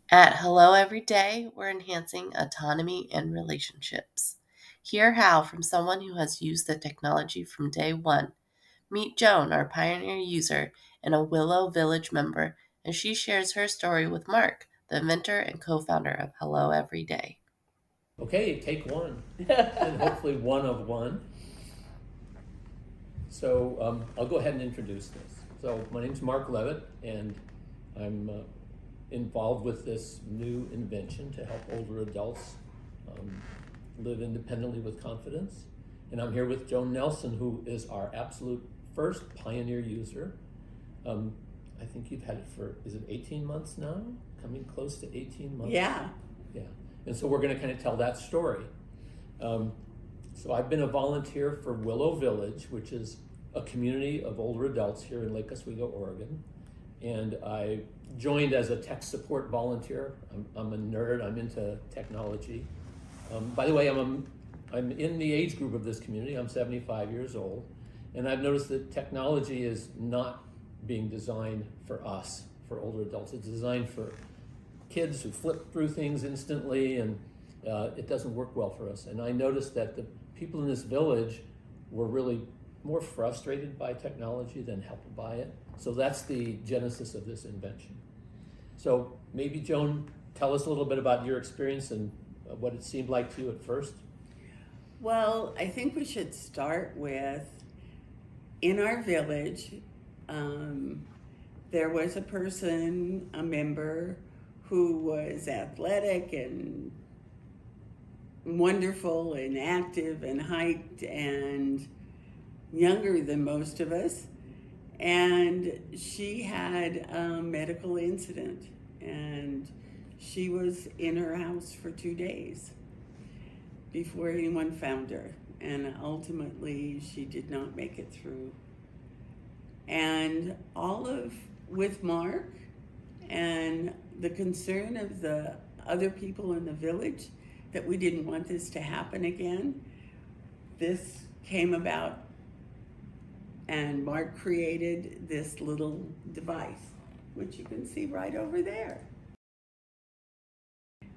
At Hello Every Day, we're enhancing autonomy and relationships. Hear how from someone who has used the technology from day one. Meet Joan, our pioneer user and a WLLO Village member, as she shares her story with Mark, the inventor and co-founder of Hello Every Day. Okay, take one, and hopefully one of one. So I'll go ahead and introduce this. So my name's Mark Levitt, and I'm involved with this new invention to help older adults um, live independently with confidence. And I'm here with Joan Nelson, who is our absolute first pioneer user. I think you've had it for, is it 18 months now? Coming close to 18 months? Yeah. Yeah. And so we're going to kind of tell that story. So I've been a volunteer for WLLO Village, which is a community of older adults here in Lake Oswego, Oregon. And I joined as a tech support volunteer. I'm a nerd, I'm into technology. By the way, I'm in the age group of this community. I'm 75 years old. And I've noticed that technology is not being designed for us, for older adults. It's designed for kids who flip through things instantly, and it doesn't work well for us. And I noticed that the people in this village were really more frustrated by technology than helped by it. So that's the genesis of this invention. So maybe Joan, tell us a little bit about your experience and what it seemed like to you at first. Well, I think we should start with, in our village, there was a person, a member, who was athletic and wonderful and active and hiked and younger than most of us. And she had a medical incident, and she was in her house for 2 days before anyone found her. And ultimately, she did not make it through. And with Mark and the concern of the other people in the village that we didn't want this to happen again, this came about, and Mark created this little device, which you can see right over there.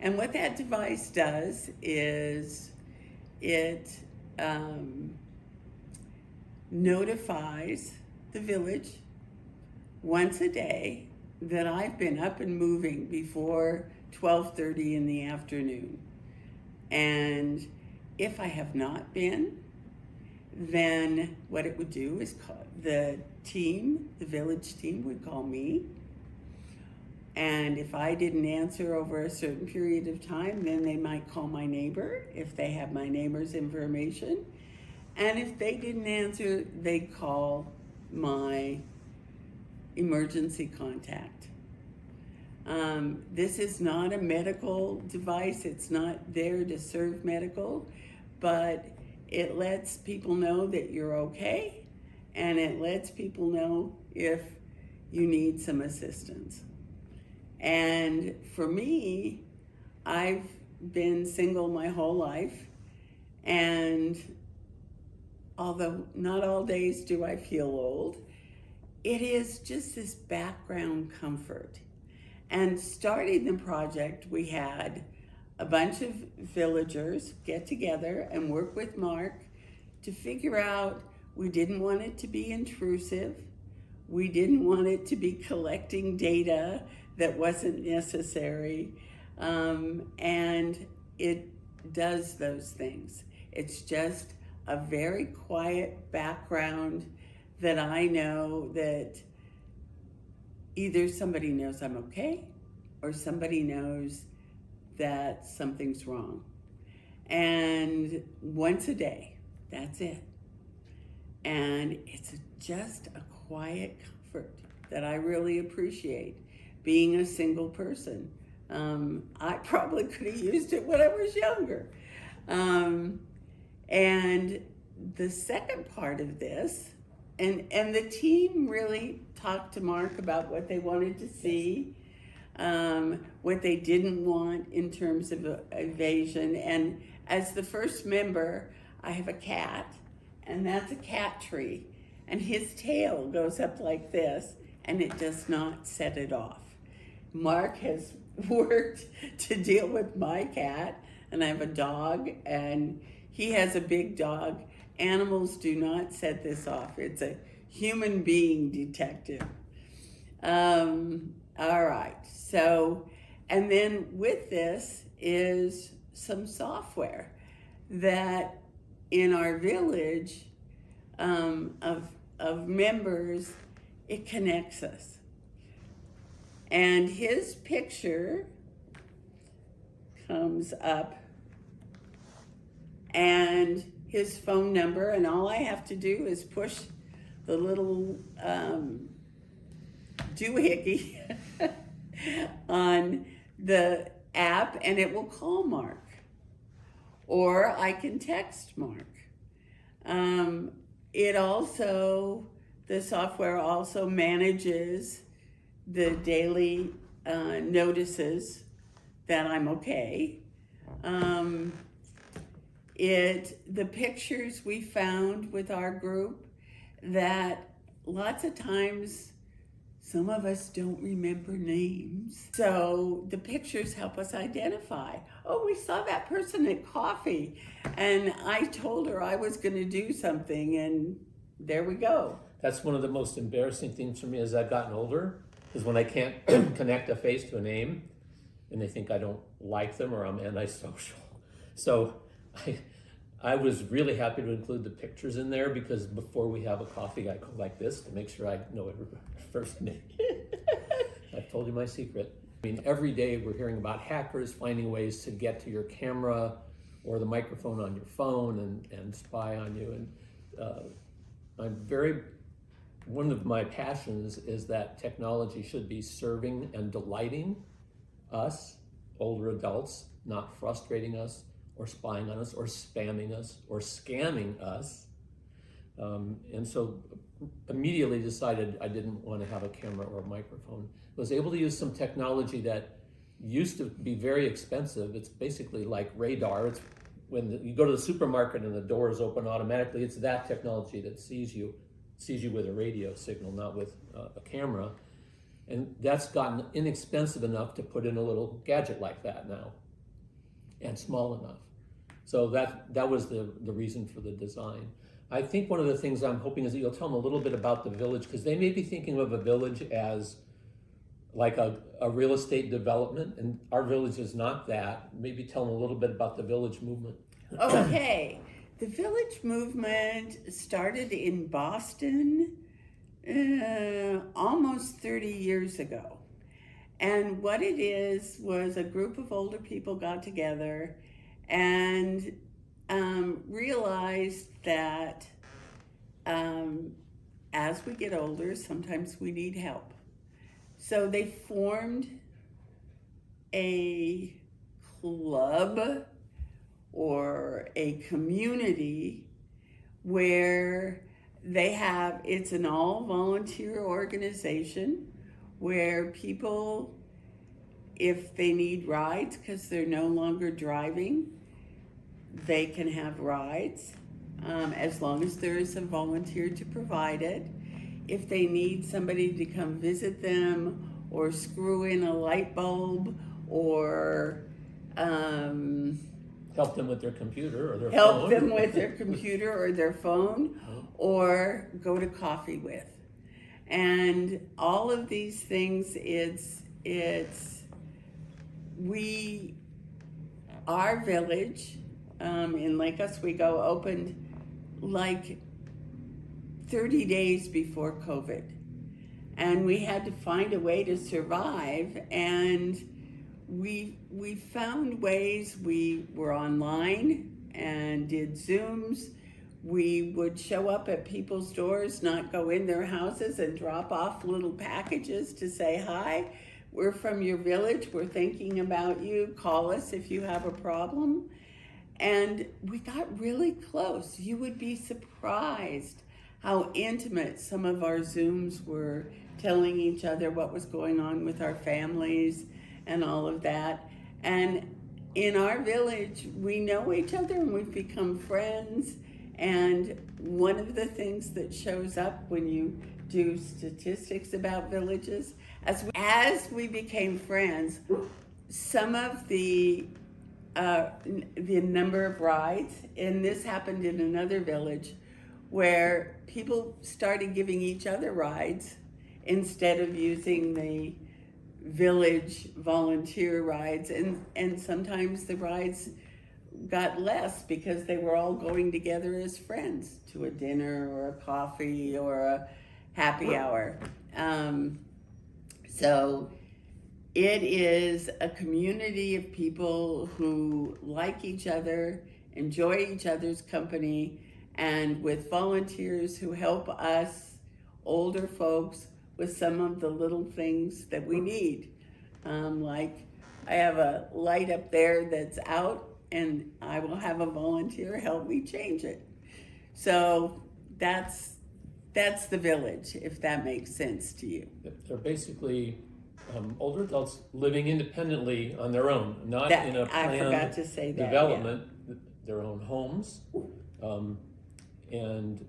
And what that device does is it notifies the village once a day that I've been up and moving before 12:30 in the afternoon. And if I have not been, then what it would do is call the village team would call me. And if I didn't answer over a certain period of time, then they might call my neighbor if they have my neighbor's information. And if they didn't answer, they'd call my emergency contact. This is not a medical device. It's not there to serve medical, but it lets people know that you're okay, and it lets people know if you need some assistance. And for me, I've been single my whole life, and although not all days do I feel old, it is just this background comfort. And starting the project, we had a bunch of villagers get together and work with Mark to figure out, we didn't want it to be intrusive. We didn't want it to be collecting data that wasn't necessary. And it does those things. It's just a very quiet background that I know that either somebody knows I'm okay or somebody knows that something's wrong. And once a day, that's it. And it's just a quiet comfort that I really appreciate. Being a single person, I probably could have used it when I was younger. And the second part of this, and the team really talked to Mark about what they wanted to see, what they didn't want in terms of evasion. And as the first member, I have a cat, and that's a cat tree. And his tail goes up like this, and it does not set it off. Mark has worked to deal with my cat, and I have a dog, and he has a big dog. Animals do not set this off. It's a human being detective. All right. So, and then with this is some software that in our village of members, it connects us. And his picture comes up and his phone number, and all I have to do is push the little doohickey on the app and it will call Mark. Or I can text Mark. The software also manages the daily notices that I'm okay. The pictures we found with our group, that lots of times some of us don't remember names. So the pictures help us identify. Oh, we saw that person at coffee and I told her I was going to do something, and there we go. That's one of the most embarrassing things for me as I've gotten older, is when I can't connect a face to a name and they think I don't like them or I'm antisocial. So I was really happy to include the pictures in there, because before we have a coffee, I go like this to make sure I know everybody's first name. I've told you my secret. I mean, every day we're hearing about hackers finding ways to get to your camera or the microphone on your phone and spy on you. And one of my passions is that technology should be serving and delighting us, older adults, not frustrating us or spying on us or spamming us or scamming us. And so immediately decided I didn't want to have a camera or a microphone. Was able to use some technology that used to be very expensive. It's basically like radar. It's when you go to the supermarket and the door is open automatically, it's that technology that sees you with a radio signal, not with a camera. And that's gotten inexpensive enough to put in a little gadget like that now, and small enough. So that was the reason for the design. I think one of the things I'm hoping is that you'll tell them a little bit about the village, because they may be thinking of a village as like a real estate development, and our village is not that. Maybe tell them a little bit about the village movement. Okay, the village movement started in Boston almost 30 years ago. And what it is was a group of older people got together and realized that as we get older, sometimes we need help. So they formed a club or a community where it's an all volunteer organization where people, if they need rides because they're no longer driving, they can have rides as long as there is a volunteer to provide it. If they need somebody to come visit them or screw in a light bulb or help them with their computer or their phone. Help them with their computer or their phone, or go to coffee with. And all of these things, our village in Lake Oswego opened like 30 days before COVID. And we had to find a way to survive, and we found ways. We were online and did Zooms. We would show up at people's doors, not go in their houses, and drop off little packages to say, hi, we're from your village, we're thinking about you, call us if you have a problem. And we got really close. You would be surprised how intimate some of our Zooms were, telling each other what was going on with our families and all of that. And in our village, we know each other and we've become friends. And one of the things that shows up when you do statistics about villages, As we became friends, some of the number of rides, and this happened in another village, where people started giving each other rides instead of using the village volunteer rides, and sometimes the rides got less because they were all going together as friends to a dinner or a coffee or a happy hour. So it is a community of people who like each other, enjoy each other's company, and with volunteers who help us older folks with some of the little things that we need. Like I have a light up there that's out, and I will have a volunteer help me change it. So that's the village, if that makes sense to you. They're basically older adults living independently on their own, not in a I forgot planned to say that, development, their own homes. And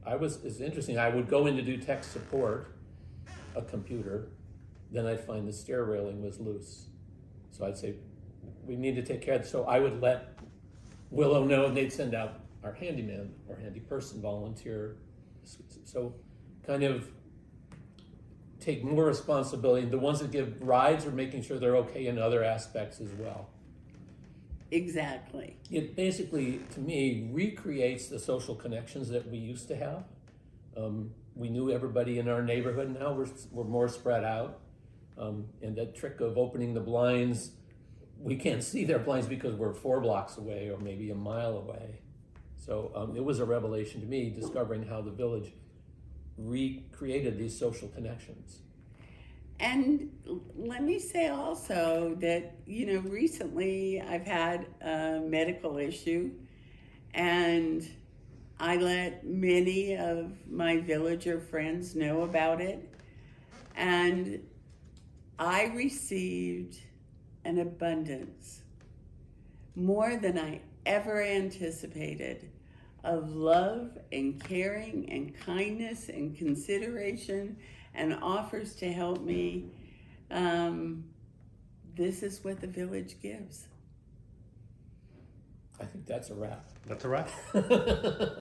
it's interesting, I would go in to do tech support, a computer, then I'd find the stair railing was loose. So I'd say, we need to take care of it. So I would let WLLO know, and they'd send out our handyman or handy person volunteer. So kind of take more responsibility. The ones that give rides are making sure they're okay in other aspects as well. Exactly. It basically, to me, recreates the social connections that we used to have. We knew everybody in our neighborhood. Now we're more spread out. And that trick of opening the blinds, we can't see their blinds because we're 4 blocks away or maybe a mile away. So it was a revelation to me, discovering how the village recreated these social connections. And let me say also that, recently I've had a medical issue, and I let many of my villager friends know about it, and I received an abundance, more than I ever anticipated, of love and caring and kindness and consideration and offers to help me. This is what the village gives. I think that's a wrap. That's a wrap.